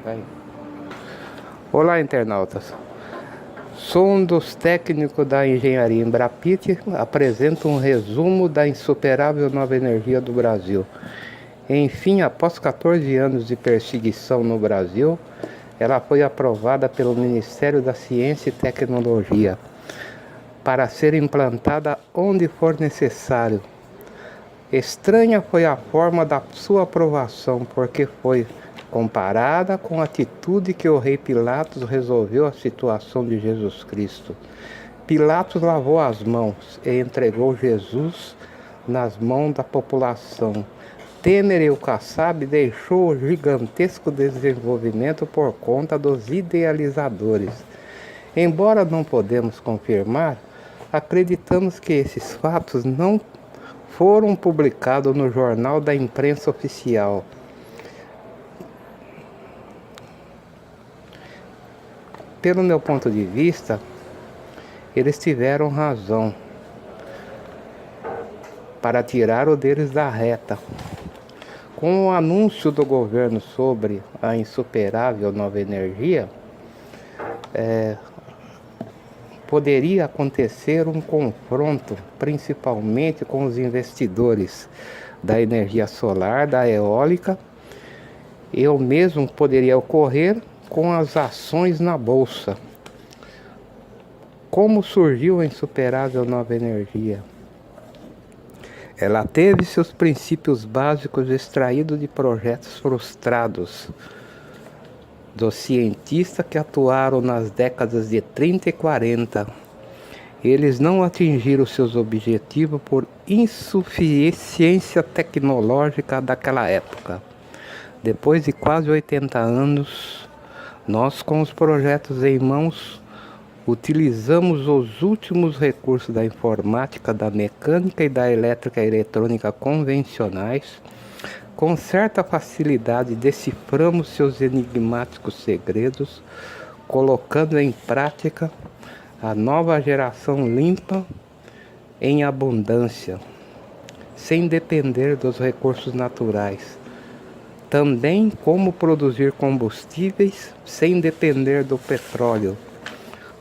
Aí. Olá, internautas. Sou um dos técnicos da engenharia Embrapit. Apresento um resumo da insuperável nova energia do Brasil. Enfim, após 14 anos de perseguição no Brasil, ela foi aprovada pelo Ministério da Ciência e Tecnologia para ser implantada onde for necessário. Estranha foi a forma da sua aprovação, porque foi comparada com a atitude que o rei Pilatos resolveu a situação de Jesus Cristo. Pilatos lavou as mãos e entregou Jesus nas mãos da população. Temer e o Kassab deixou o gigantesco desenvolvimento por conta dos idealizadores. Embora não podemos confirmar, acreditamos que esses fatos não foram publicados no jornal da imprensa oficial. Pelo meu ponto de vista, eles tiveram razão para tirar o deles da reta. Com o anúncio do governo sobre a insuperável nova energia, poderia acontecer um confronto, principalmente com os investidores da energia solar, da eólica, e o mesmo poderia ocorrer com as ações na bolsa. Como surgiu a insuperável nova energia? Ela teve seus princípios básicos extraídos de projetos frustrados dos cientistas que atuaram nas décadas de 30 e 40. Eles não atingiram seus objetivos por insuficiência tecnológica daquela época. Depois de quase 80 anos, nós, com os projetos em mãos, utilizamos os últimos recursos da informática, da mecânica e da elétrica e eletrônica convencionais. Com certa facilidade deciframos seus enigmáticos segredos, colocando em prática a nova geração limpa em abundância, sem depender dos recursos naturais. Também como produzir combustíveis sem depender do petróleo,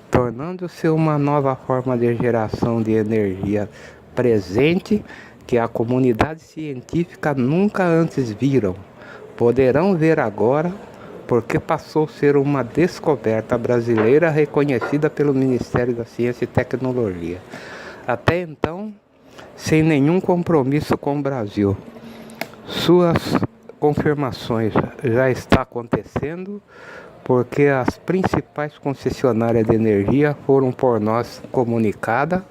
tornando-se uma nova forma de geração de energia presente que a comunidade científica nunca antes viram. Poderão ver agora, porque passou a ser uma descoberta brasileira reconhecida pelo Ministério da Ciência e Tecnologia. Até então, sem nenhum compromisso com o Brasil. Suas confirmações já está acontecendo, porque as principais concessionárias de energia foram por nós comunicadas.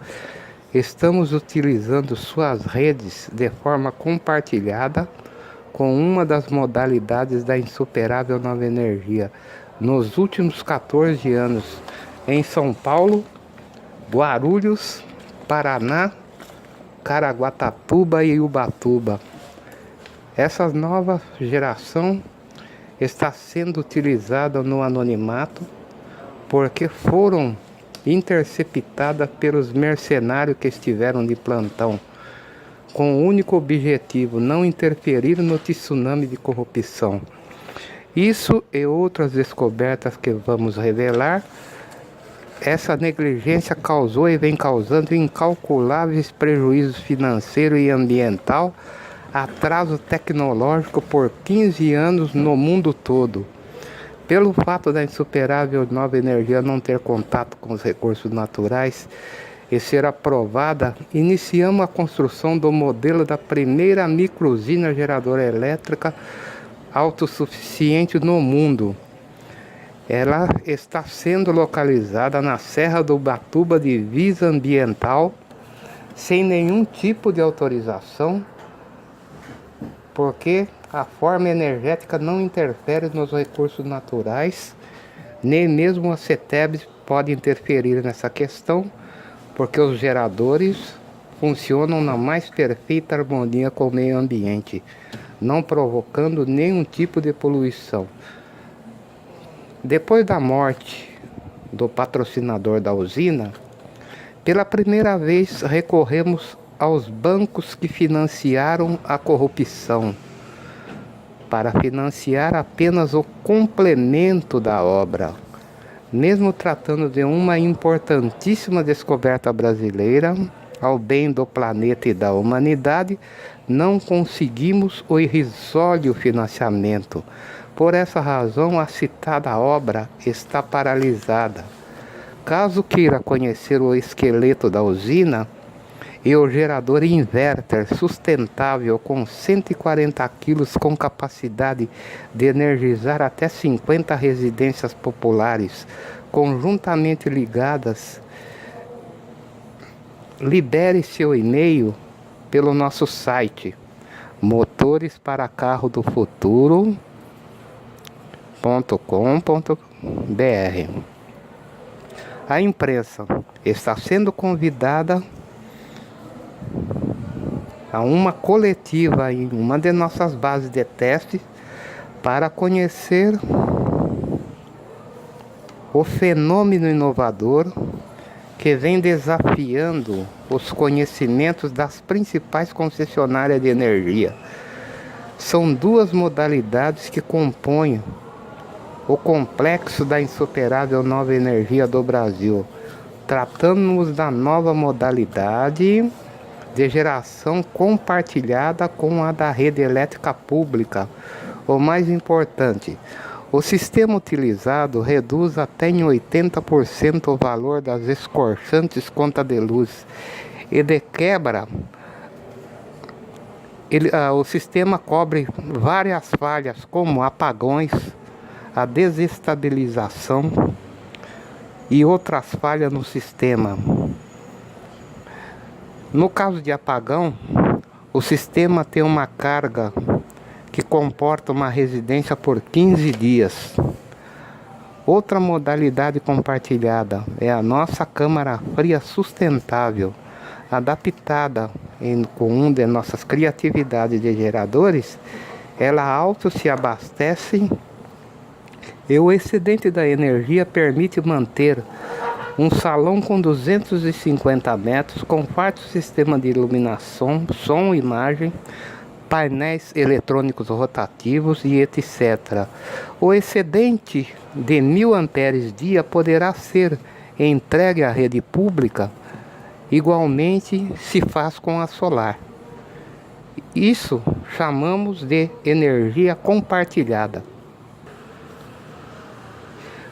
Estamos utilizando suas redes de forma compartilhada com uma das modalidades da insuperável nova energia. Nos últimos 14 anos, em São Paulo, Guarulhos, Paraná, Caraguatatuba e Ubatuba. Essa nova geração está sendo utilizada no anonimato porque foram interceptada pelos mercenários que estiveram de plantão, com o único objetivo não interferir no tsunami de corrupção. Isso e outras descobertas que vamos revelar, essa negligência causou e vem causando incalculáveis prejuízos financeiro e ambiental, atraso tecnológico por 15 anos no mundo todo. Pelo fato da insuperável nova energia não ter contato com os recursos naturais e ser aprovada, iniciamos a construção do modelo da primeira microusina geradora elétrica autossuficiente no mundo. Ela está sendo localizada na Serra do Ubatuba, divisa ambiental, sem nenhum tipo de autorização, porque a forma energética não interfere nos recursos naturais, nem mesmo a CETEBS pode interferir nessa questão, porque os geradores funcionam na mais perfeita harmonia com o meio ambiente, não provocando nenhum tipo de poluição. Depois da morte do patrocinador da usina, pela primeira vez recorremos aos bancos que financiaram a corrupção. para financiar apenas o complemento da obra. Mesmo tratando de uma importantíssima descoberta brasileira, ao bem do planeta e da humanidade, não conseguimos o irrisório financiamento. Por essa razão, a citada obra está paralisada. Caso queira conhecer o esqueleto da usina e o gerador inverter sustentável com 140 quilos com capacidade de energizar até 50 residências populares conjuntamente ligadas, libere seu e-mail pelo nosso site motoresparacardofuturo.com.br. A imprensa está sendo convidada a uma coletiva em uma de nossas bases de teste para conhecer o fenômeno inovador que vem desafiando os conhecimentos das principais concessionárias de energia. São duas modalidades que compõem o complexo da insuperável nova energia do Brasil. Tratamos da nova modalidade de geração compartilhada com a da rede elétrica pública. O mais importante, o sistema utilizado reduz até em 80% o valor das escorchantes contas de luz e de quebra. O sistema cobre várias falhas como apagões, a desestabilização e outras falhas no sistema. No caso de apagão, o sistema tem uma carga que comporta uma residência por 15 dias. Outra modalidade compartilhada é a nossa câmara fria sustentável, adaptada com uma de nossas criatividades de geradores. Ela auto se abastece e o excedente da energia permite manter um salão com 250 metros, com farto sistema de iluminação, som e imagem, painéis eletrônicos rotativos e etc. O excedente de 1000 amperes-dia poderá ser entregue à rede pública, igualmente se faz com a solar. Isso chamamos de energia compartilhada.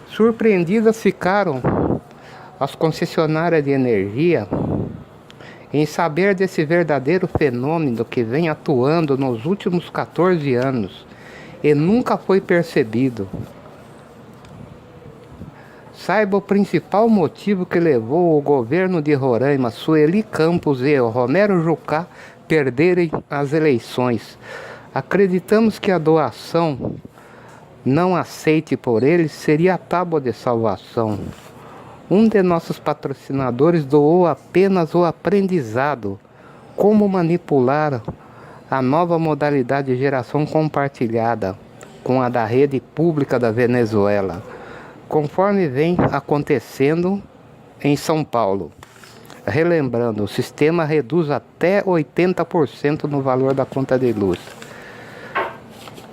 Surpreendidas ficaram as concessionárias de energia em saber desse verdadeiro fenômeno que vem atuando nos últimos 14 anos e nunca foi percebido. Saiba o principal motivo que levou o governo de Roraima, Sueli Campos e Romero Jucá perderem as eleições. Acreditamos que a doação não aceite por eles seria a tábua de salvação. Um de nossos patrocinadores doou apenas o aprendizado, como manipular a nova modalidade de geração compartilhada com a da rede pública da Venezuela, conforme vem acontecendo em São Paulo. Relembrando, o sistema reduz até 80% no valor da conta de luz.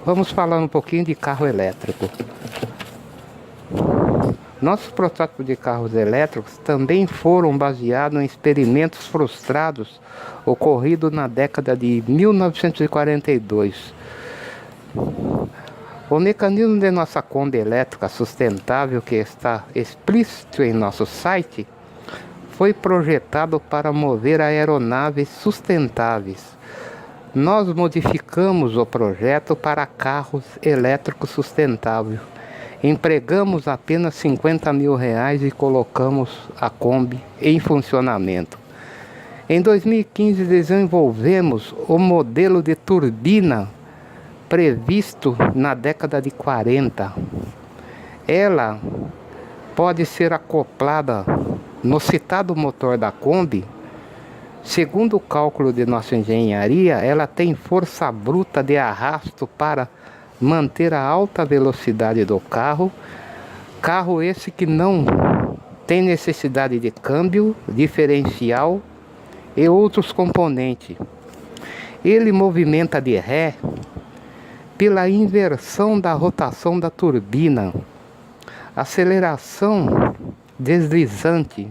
Vamos falar um pouquinho de carro elétrico. Nossos protótipos de carros elétricos também foram baseados em experimentos frustrados ocorridos na década de 1942. O mecanismo de nossa Kombi elétrica sustentável, que está explícito em nosso site, foi projetado para mover aeronaves sustentáveis. Nós modificamos o projeto para carros elétricos sustentáveis. Empregamos apenas R$50 mil e colocamos a Kombi em funcionamento. Em 2015 desenvolvemos o modelo de turbina previsto na década de 40. Ela pode ser acoplada no citado motor da Kombi. Segundo o cálculo de nossa engenharia, ela tem força bruta de arrasto para manter a alta velocidade do carro. Carro esse que não tem necessidade de câmbio, diferencial e outros componentes. Ele movimenta de ré pela inversão da rotação da turbina, aceleração deslizante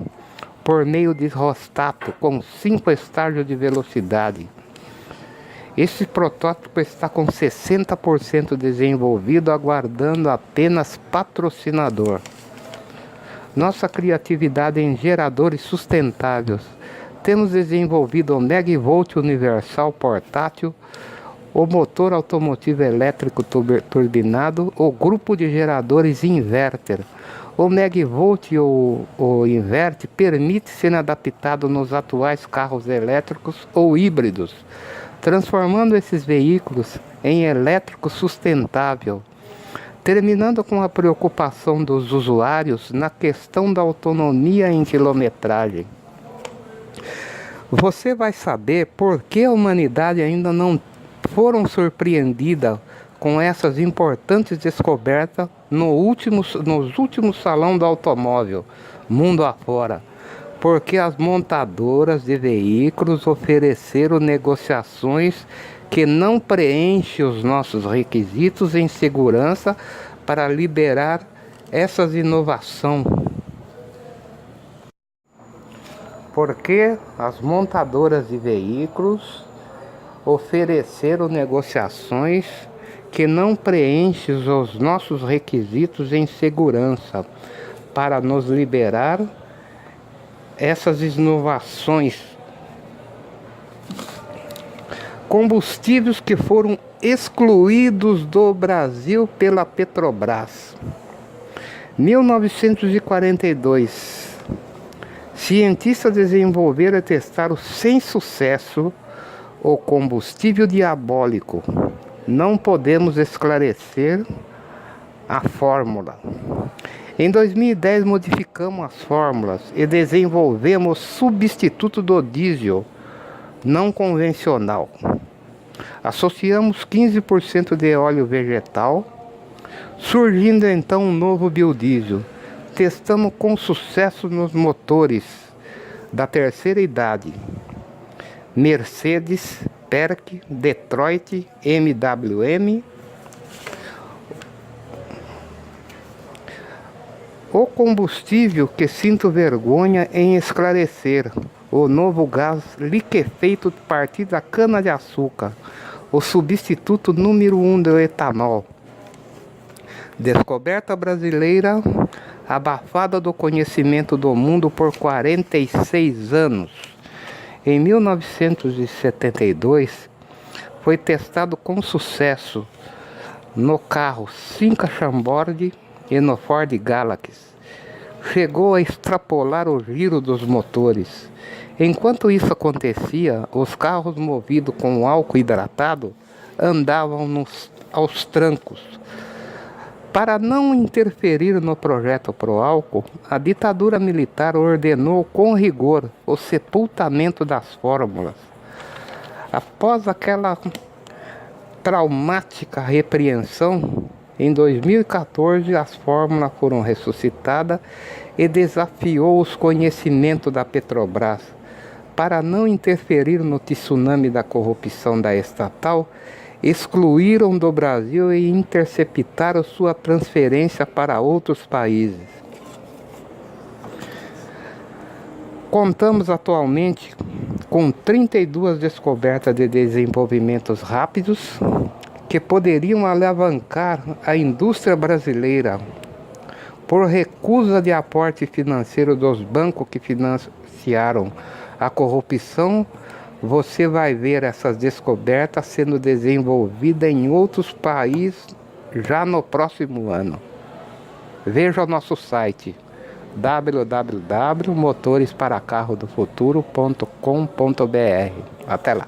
por meio de hidrostato com 5 estágios de velocidade. Este protótipo está com 60% desenvolvido, aguardando apenas patrocinador. Nossa criatividade em geradores sustentáveis. Temos desenvolvido o Megavolt Universal Portátil, o motor automotivo elétrico turbinado, o grupo de geradores inverter. O Megavolt ou o invert permite ser adaptado nos atuais carros elétricos ou híbridos, transformando esses veículos em elétrico sustentável, terminando com a preocupação dos usuários na questão da autonomia em quilometragem. Você vai saber por que a humanidade ainda não foram surpreendida com essas importantes descobertas nos últimos salão do automóvel, mundo afora. Porque as montadoras de veículos ofereceram negociações que não preenchem os nossos requisitos em segurança para liberar essas inovações. Porque as montadoras de veículos ofereceram negociações que não preenchem os nossos requisitos em segurança para nos liberar essas inovações. Combustíveis que foram excluídos do Brasil pela Petrobras. 1942. Cientistas desenvolveram e testaram sem sucesso o combustível diabólico. Não podemos esclarecer a fórmula. Em 2010 modificamos as fórmulas e desenvolvemos substituto do diesel não convencional. Associamos 15% de óleo vegetal, surgindo então um novo biodiesel. Testamos com sucesso nos motores da terceira idade: Mercedes, PERC, Detroit, MWM. O combustível que sinto vergonha em esclarecer: o novo gás liquefeito a partir da cana-de-açúcar, o substituto número 1 do etanol. Descoberta brasileira, abafada do conhecimento do mundo por 46 anos. Em 1972, foi testado com sucesso no carro Simca Chambord e no Ford Galaxy. Chegou a extrapolar o giro dos motores. Enquanto isso acontecia, os carros movidos com álcool hidratado andavam aos trancos. Para não interferir no projeto Pro Álcool, a ditadura militar ordenou com rigor o sepultamento das fórmulas. Após aquela traumática repreensão, em 2014 as fórmulas foram ressuscitadas e desafiou os conhecimentos da Petrobras. Para não interferir no tsunami da corrupção da estatal, excluíram do Brasil e interceptaram sua transferência para outros países. Contamos atualmente com 32 descobertas de desenvolvimentos rápidos que poderiam alavancar a indústria brasileira. Por recusa de aporte financeiro dos bancos que financiaram a corrupção, você vai ver essas descobertas sendo desenvolvidas em outros países já no próximo ano. Veja o nosso site www.motoresparacardofuturo.com.br. Até lá!